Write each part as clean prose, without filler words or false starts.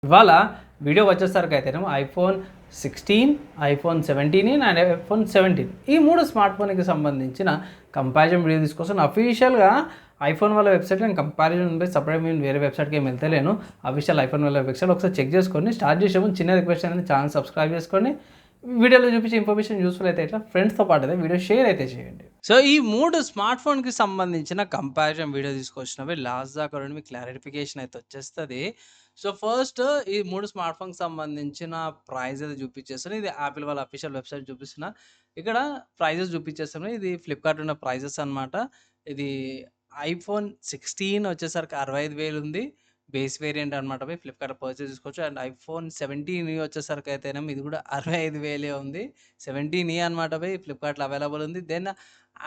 ఇవాళ వీడియో వచ్చేసరికి అయితేనేమో ఐఫోన్ 16, ఐఫోన్ 17 అండ్ ఐఫోన్ 17 ఈ మూడు స్మార్ట్ ఫోన్కి సంబంధించిన కంపారిజన్ వీడియో తీసుకొస్తాను. అఫీషియల్గా ఐఫోన్ వాళ్ళ వెబ్సైట్లో నేను కంపారిజన్ ఉంటే సపరేట్ నేను వేరే వెబ్సైట్కి ఏం వెళ్తలేను. అఫీషియల్ ఐఫోన్ వాళ్ళ వెబ్సైట్ ఒకసారి చెక్ చేసుకొని స్టార్ట్ చేసే ముందు చిన్న రిక్వెస్ట్ అనేది ఛానల్ సబ్స్క్రైబ్ చేసుకొని వీడియోలో చూపించే ఇన్ఫర్మేషన్ యూస్ఫుల్ అయితే ఇట్లా ఫ్రెండ్స్తో పాటు అయితే వీడియో షేర్ అయితే చేయండి. సో ఈ మూడు స్మార్ట్ ఫోన్కి సంబంధించిన కంపారిజన్ వీడియో తీసుకొచ్చినవి లాస్ట్ దాకా రెండు మీకు క్లారిఫికేషన్ అయితే వచ్చేస్తుంది. సో ఫస్ట్ ఈ మూడు స్మార్ట్ ఫోన్కి సంబంధించిన ప్రైస్ అయితే చూపించేస్తాను. ఇది యాపిల్ వాళ్ళ అఫీషియల్ వెబ్సైట్ చూపిస్తున్నా. ఇక్కడ ప్రైజెస్ చూపించేస్తాను. ఇది ఫ్లిప్కార్ట్ ఉన్న ప్రైజెస్ అనమాట. ఇది ఐఫోన్ 16 వచ్చేసరికి 65,000 ఉంది. బేస్ వేరియంట్ అనమాట. ఫ్లిప్కార్ట్ పర్చేస్ చేసుకోవచ్చు. అండ్ ఐఫోన్ 17 వచ్చేసరికి అయితేనేమో ఇది కూడా 65,000 ఉంది. 17 అనమాట ఫ్లిప్కార్ట్లో అవైలబుల్ ఉంది. దెన్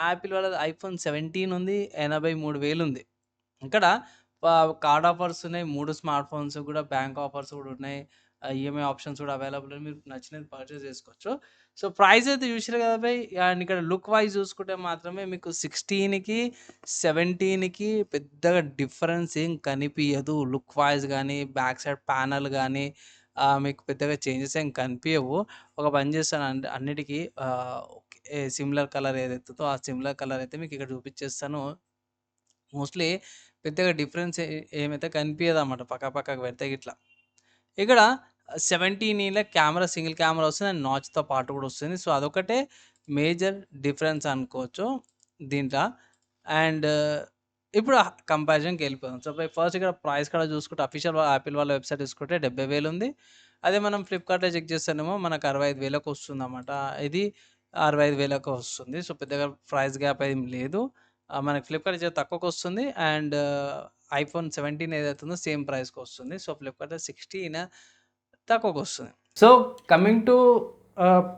యాపిల్ వాళ్ళది ఐఫోన్ 17 ఉంది. 83,000 ఉంది. ఇక్కడ కార్డ్ ఆఫర్స్ ఉన్నాయి. 3 స్మార్ట్ ఫోన్స్ కూడా బ్యాంక్ ఆఫర్స్ కూడా ఉన్నాయి. ఈఎంఐ ఆప్షన్స్ కూడా అవైలబుల్ ఉన్నాయి. మీరు నచ్చినది పర్చేస్ చేసుకోవచ్చు. సో ప్రైస్ అయితే చూసారు కదా భయ్. అండ్ ఇక్కడ లుక్ వైజ్ చూసుకుంటే మాత్రమే మీకు 16కి 17కి పెద్దగా డిఫరెన్స్ ఏం కనిపించదు. లుక్ వైజ్ కానీ బ్యాక్ సైడ్ ప్యానల్ కానీ మీకు పెద్దగా చేంజెస్ ఏం కనిపించవు. ఒక పని చేస్తాను అన్నిటికీ సిమిలర్ కలర్ ఏదైతుందో ఆ సిమిలర్ కలర్ అయితే మీకు ఇక్కడ చూపించేస్తాను. మోస్ట్లీ పెద్దగా డిఫరెన్స్ ఏమైతే కనిపించదన్నమాట పక్కకు పెడితే ఇట్లా. ఇక్కడ 17 కెమెరా సింగిల్ కెమెరా వస్తుంది అండ్ నాచ్తో పాటు కూడా వస్తుంది. సో అదొకటే మేజర్ డిఫరెన్స్ అనుకోవచ్చు దీంట్లో. అండ్ ఇప్పుడు కంపారిజన్కి వెళ్ళిపోదాం. సో ఫస్ట్ ఇక్కడ ప్రైస్ కూడా చూసుకుంటే అఫీషియల్ యాపిల్ వాళ్ళ వెబ్సైట్ చూసుకుంటే 70,000 ఉంది. అదే మనం ఫ్లిప్కార్ట్లో చెక్ చేస్తేనేమో మనకు 65,000కి వస్తుంది అన్నమాట. ఇది 65,000కి వస్తుంది. సో పెద్దగా ప్రైస్ గ్యాప్ ఏం లేదు. మనకి ఫ్లిప్కార్ట్ అయితే తక్కువకి వస్తుంది. అండ్ ఐఫోన్ 17 ఏదైతుందో సేమ్ ప్రైస్కి వస్తుంది. సో ఫ్లిప్కార్ట్లో 16 తక్కువకి వస్తుంది. So coming to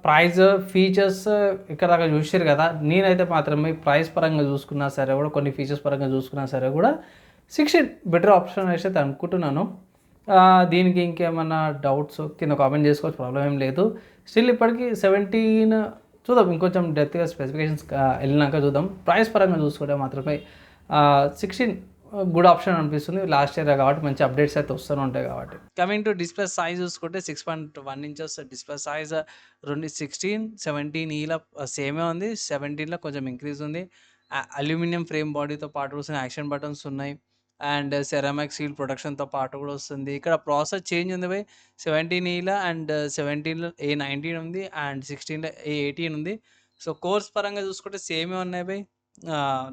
price features ఇక్కడ దాకా చూసారు కదా. నేనైతే మాత్రమే ప్రైస్ పరంగా చూసుకున్నా సరే కూడా కొన్ని ఫీచర్స్ పరంగా చూసుకున్నా సరే కూడా 16 బెటర్ ఆప్షన్ అయితే అనుకుంటున్నాను. దీనికి ఇంకేమన్నా డౌట్స్ కింద కామెంట్ చేసుకోవచ్చు, ప్రాబ్లం ఏం లేదు. స్టిల్ ఇప్పటికీ 17 చూద్దాం, ఇంకొంచెం డెప్త్గా స్పెసిఫికేషన్స్ వెళ్ళినాక చూద్దాం. ప్రైస్ పరంగా చూసుకుంటే మాత్రమే 16 గుడ్ ఆప్షన్ అనిపిస్తుంది. లాస్ట్ ఇయర్ కాబట్టి మంచి అప్డేట్స్ అయితే వస్తూనే ఉంటాయి కాబట్టి. కమింగ్ టు డిస్ప్లే సైజ్ చూసుకుంటే 6.1 ఇంచెస్ డిస్ప్లే సైజ్. 16, 17 సేమే ఉంది. 17లో కొంచెం ఇంక్రీజ్ ఉంది. అల్యూమినియం ఫ్రేమ్ బాడీతో పాటు వస్తుంది. యాక్షన్ బటన్స్ ఉన్నాయి. అండ్ సెరామిక్ సీల్ ప్రొటెక్షన్తో పాటు కూడా వస్తుంది. ఇక్కడ ప్రాసెస్ చేంజ్ ఉంది బై 17 అండ్ 17లో A19 ఉంది అండ్ 16లో A18 ఉంది. సో కోర్స్ పరంగా చూసుకుంటే సేమే ఉన్నాయి బై.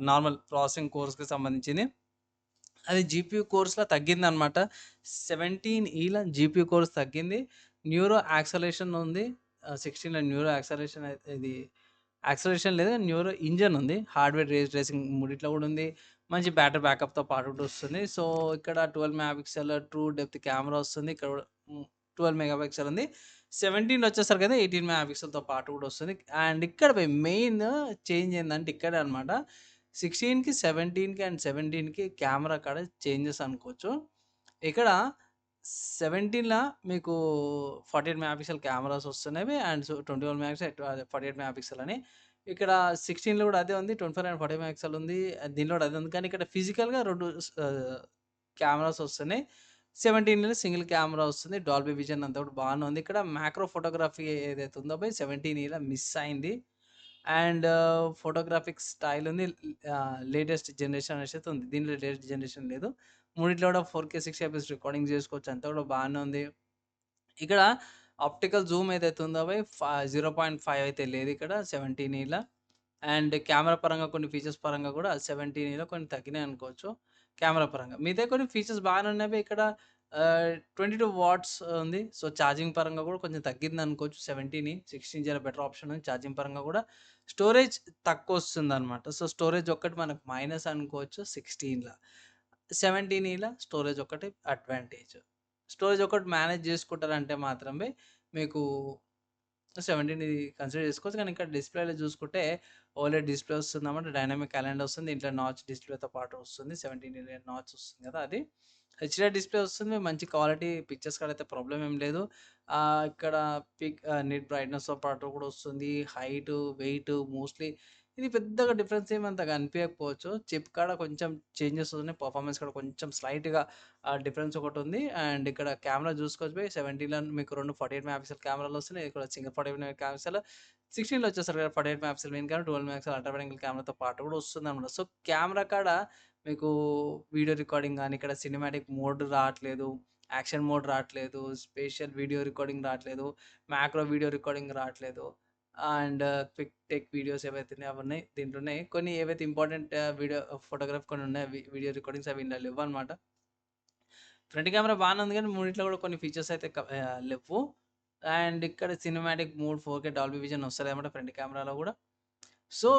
నార్మల్ ప్రాసెసింగ్ కోర్స్కి సంబంధించింది. అది జీపీయూ కోర్స్లో తగ్గిందనమాట. 17లో జీపీయూ కోర్స్ తగ్గింది. న్యూరో యాక్సలరేషన్ ఉంది. 16లో న్యూరో యాక్సలరేషన్ ఇది యాక్సలరేషన్ లేదు, న్యూరో ఇంజన్ ఉంది. హార్డ్వేర్ రేస్ ట్రేసింగ్ మూడిట్లో కూడా ఉంది. మంచి బ్యాటరీ బ్యాకప్తో పాటు కూడా వస్తుంది. సో ఇక్కడ 12 మెగాపిక్సెల్ ట్రూ డెప్త్ కెమెరా వస్తుంది. ఇక్కడ 12 మెగాపిక్సెల్ ఉంది. 17 వచ్చేసరికి అయితే 18 మెగాపిక్సెల్తో పాటు కూడా వస్తుంది. అండ్ ఇక్కడ మెయిన్ చేంజ్ ఏంటంటే ఇక్కడే అనమాట. 16కి 17కి అండ్ 17కి కెమెరా కాడ చేంజెస్ అనుకోవచ్చు. ఇక్కడ 17లో మీకు 48 మెగాపిక్సెల్ కెమెరాస్ వస్తున్నాయి అండ్ 21 మెగాపిక్సెల్ 48 మెగాపిక్సెల్ అని. ఇక్కడ 16లో కూడా అదే ఉంది. 24 అండ్ 40 మెగాపిక్సెల్ ఉంది. దీనిలో కూడా అదే ఉంది. కానీ ఇక్కడ ఫిజికల్గా 2 కెమెరాస్ వస్తున్నాయి. 17లో సింగిల్ కెమెరా వస్తుంది. డాల్బీ విజన్ అంతా కూడా బాగానే ఉంది. ఇక్కడ మ్యాక్రో ఫోటోగ్రఫీ ఏదైతే ఉందో 17లో మిస్ అయింది. అండ్ ఫోటోగ్రాఫిక్ స్టైల్ ఉంది. లేటెస్ట్ జనరేషన్ అనేసి అయితే ఉంది. దీనిలో లేటెస్ట్ జనరేషన్ లేదు. మూడిట్లో కూడా 4K 60 fps రికార్డింగ్ చేసుకోవచ్చు. అంతా కూడా బాగానే ఉంది. ఇక్కడ ఆప్టికల్ జూమ్ ఏదైతే ఉందో 0.5 అయితే లేదు ఇక్కడ 17లో. అండ్ కెమెరా పరంగా కొన్ని ఫీచర్స్ పరంగా కూడా 17లో కొన్ని తగ్గినాయి అనుకోవచ్చు కెమెరా పరంగా. మిగతా కొన్ని ఫీచర్స్ బాగానే ఉన్నాయి. ఇక్కడ 22 వాట్స్ ఉంది. సో ఛార్జింగ్ పరంగా కూడా కొంచెం తగ్గింది అనుకోవచ్చు 17. 16 జర బెటర్ ఆప్షన్ ఉంది ఛార్జింగ్ పరంగా కూడా. స్టోరేజ్ తక్కువ వస్తుందన్నమాట. సో స్టోరేజ్ ఒక్కటి మనకు మైనస్ అనుకోవచ్చు 16లో. 17లో స్టోరేజ్ ఒకటి అడ్వాంటేజ్. స్టోరేజ్ ఒకటి మేనేజ్ చేసుకుంటారంటే మాత్రమే మీకు 17 కన్సిడర్ చేసుకోవచ్చు. కానీ ఇక్కడ డిస్ప్లేలో చూసుకుంటే ఓలెడ్ డిస్ప్లే వస్తుందన్నమాట. డైనామిక్ క్యాలెండర్ వస్తుంది. దీంట్లో నాచ్ డిస్ప్లేతో పాటు వస్తుంది. 17 నాచ్ వస్తుంది కదా అది. హెచ్డిఆర్ డిస్ప్లే వస్తుంది. మంచి క్వాలిటీ పిక్చర్స్ కాడ అయితే ప్రాబ్లం ఏం లేదు. ఇక్కడ నీట్ బ్రైట్నెస్తో పాటు కూడా వస్తుంది. హైట్, వెయిట్ మోస్ట్లీ ఇది పెద్దగా డిఫరెన్స్ ఏమంతగా అనిపియకపోవచ్చు. చిప్ కాడ కొంచెం చేంజెస్ ఉన్నాయి. పర్ఫార్మెన్స్ కూడా కొంచెం స్లైట్‌గా డిఫరెన్స్ ఒకటుంది. అండ్ ఇక్కడ కెమెరా చూసుకోవచ్చు బై 17లో మీకు 2 48 మెగాపిక్సెల్ కెమెరాలొస్తున్నాయి. ఇక్కడ సింగిల్ 48 మెగాపిక్సెల్, 16లో వచ్చేసరికి 48 megapixel main camera, 12 megapixel ultra wide angle కెమెరాతో పాటు కూడా వస్తుందన్నమాట. సో, కెమెరా కాడ మీకు వీడియో రికార్డింగ్ గాని, ఇక్కడ సినిమాటిక్ మోడ్ రావట్లేదు, యాక్షన్ మోడ్ రావట్లేదు, స్పేషియల్ వీడియో రికార్డింగ్ రావట్లేదు, మ్యాక్రో వీడియో రికార్డింగ్ రావట్లేదు. అండ్ క్విక్ టేక్ వీడియోస్ ఏవైతే ఉన్నాయో అవన్నీ దీంట్లో ఉన్నాయి. కొన్ని ఏవైతే ఇంపార్టెంట్ వీడియో ఫోటోగ్రఫీ కొన్ని ఉన్నాయి. వీడియో రికార్డింగ్స్ అవి ఇందులో లేవన్నమాట. ఫ్రంట్ కెమెరా బానే ఉంది గానీ, మూడిట్లో కూడా కొన్ని ఫీచర్స్ అయితే లెవ్వు. అండ్ ఇక్కడ cinematic mode 4K Dolby vision వస్తదన్నమాట ఫ్రంట్ కెమెరాలో గూడా. సో,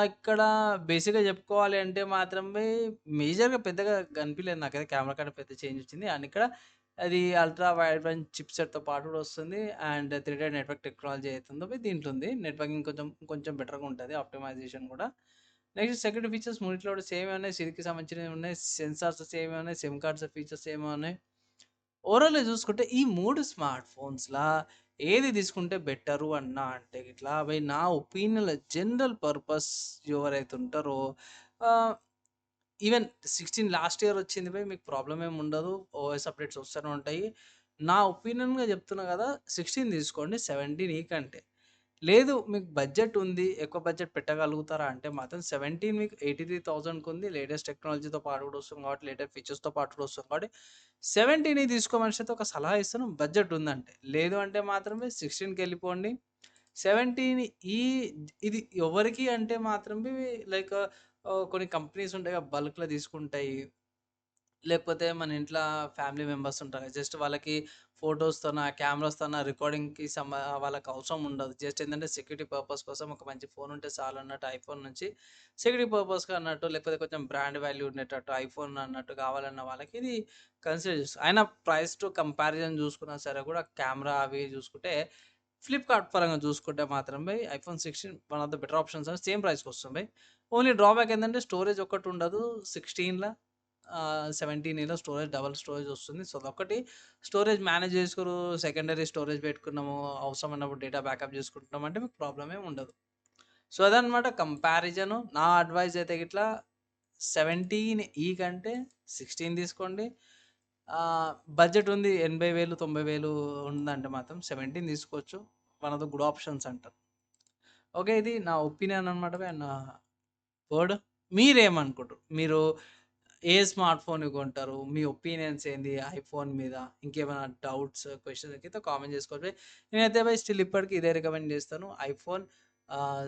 ఇక్కడ బేసిక్‌గా చెప్పుకోవాలి అంటే మాత్రం మేజర్‌గా పెద్దగా కనిపియలేదు నాకైతే. కెమెరా కాడ పెద్ద చేంజ్ వచ్చింది. అండ్ ఇక్కడ అది అల్ట్రా వైడ్ బ్యాండ్ చిప్‌సెట్‌తో పాటు కూడా వస్తుంది. అండ్ 3D నెట్వర్క్ టెక్నాలజీ అయితుందో దీంట్లో ఉంది. నెట్వర్కింగ్ కొంచెం బెటర్‌గా ఉంటది. ఆప్టిమైజేషన్ కూడా. నెక్స్ట్ సెక్యూరిటీ ఫీచర్స్ మూడిట్లో కూడా సేమే ఉన్నాయి. సిరీకి సంబంధించినవి ఉన్నాయి. సెన్సార్స్ సేమే ఉన్నాయి. సిమ్ కార్డ్స్ ఫీచర్స్ సేమే ఉన్నాయి. ఓవరాల్‌గా చూసుకుంటే ఈ 3 స్మార్ట్ ఫోన్స్‌లా ఏది తీసుకుంటే బెటరు అన్నా అంటే ఇట్లా నా ఒపీనియన్‌లో జనరల్ పర్పస్ ఎవరైతే ఉంటారో ఆహ్, ఈవెన్ 16 లాస్ట్ ఇయర్ వచ్చింది మీకు ప్రాబ్లమ్ ఏమి ఉండదు. ఓఎస్ అప్డేట్స్ వస్తూనే ఉంటాయి. నా ఒపీనియన్‌గా చెప్తున్నా కదా! 16 తీసుకోండి. 17 ఈ కంటే. లేదు మీకు బడ్జెట్ ఉంది. ఎక్కువ బడ్జెట్ పెట్టగలుగుతారా అంటే మాత్రం 17 మీకు 83,000కి ఉంది. లేటెస్ట్ టెక్నాలజీతో పాటు కూడా వస్తుంది కాబట్టి, లేటెస్ట్ ఫీచర్స్‌తో పాటు కూడా వస్తుంది కాబట్టి 17 తీసుకోమనిషైతే ఒక సలహా ఇస్తాను బడ్జెట్ ఉందంటే. లేదు అంటే మాత్రమే 16కెళ్ళిపోండి. 17 ఈ ఇది ఎవరికి అంటే మాత్రమే లైక్ కొన్ని కంపెనీస్ ఉంటాయి బల్క్‌లో తీసుకుంటాయి. లేకపోతే మన ఇంట్ల ఫ్యామిలీ మెంబర్స్ ఉంటారు. జస్ట్ వాళ్ళకి ఫోటోస్తోన, కెమెరాస్తోన రికార్డింగ్‌కి వాళ్ళకి అవసరం ఉండదు. జస్ట్ ఏందంటే సెక్యూరిటీ పర్పస్ కోసం ఒక మంచి ఫోన్ ఉంటే చాలన్నట్టు ఐఫోన్ నుంచి సెక్యూరిటీ పర్పస్‌గా అన్నట్టు, లేకపోతే కొంచెం బ్రాండ్ వాల్యూ ఉండేటట్టు ఐఫోన్ అన్నట్టు కావాలన్న వాళ్ళకి ఇది కన్సిడర్ చేస్తారు. అయినా ప్రైస్ టు కంపారిజన్ చూసుకున్నా సరే కూడా కెమెరా అవి చూసుకుంటే ఫ్లిప్‌కార్ట్ పరంగా చూసుకుంటే మాత్రం iPhone 16 one of the better options అని సేమ్ ప్రైస్‌కొస్తుంది. ఓన్లీ డ్రాబ్యాక్ ఏందంటే స్టోరేజ్ ఒక్కటి ఉండదు 16ల 17లో స్టోరేజ్ డబుల్ స్టోరేజ్ వస్తుంది. సో, అదొక్కటి స్టోరేజ్ మేనేజ్ చేసుకోరు. సెకండరీ స్టోరేజ్ పెట్టుకున్నాము. అవసరమైనప్పుడు డేటా బ్యాకప్ చేసుకుంటున్నాం అంటే మీకు ప్రాబ్లమ్ ఏమి ఉండదు. సో, అదనమాట కంపారిజను. నా అడ్వైస్ అయితే గిట్లా 17 ఈ కంటే 16 తీసుకోండి. బడ్జెట్ ఉంది 80,000, 90,000 ఉందంటే మాత్రం 17 తీసుకోవచ్చు. One of the good options అంటారు. ఓకే. ఇది నా ఒపీనియన్ అనమాట. నా వర్డ్. మీరేమనుకుంటారు? మీరు ఏ స్మార్ట్ ఫోన్ కొంటారు? మీ ఒపీనియన్స్ ఏంది ఐఫోన్ మీద? ఇంకేమైనా డౌట్స్, క్వెషన్స్ కింద కామెంట్ చేసుకోండి. నేనైతే స్టిల్ ఇప్పటికి ఇదే రికమెండ్ చేస్తాను. ఐఫోన్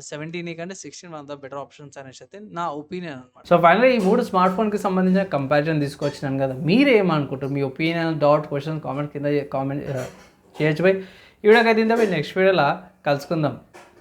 17 కంటే 16 one of the better options అనేసి అయితే నా ఒపీనియన్ అనమాట. సో, ఫైనల్‌గా ఈ 3 స్మార్ట్ ఫోన్‌కి సంబంధించిన కంపారిజన్ తీసుకొచ్చినాను కదా! మీరేమనుకుంటారు? మీ ఒపీనియన్, డౌట్, క్వెషన్ కామెంట్ కింద కామెంట్ చేయొచ్చు బై. ఈ వీడియోకైతే ఇంత నెక్స్ట్ వీడియోలో కలుసుకుందాం.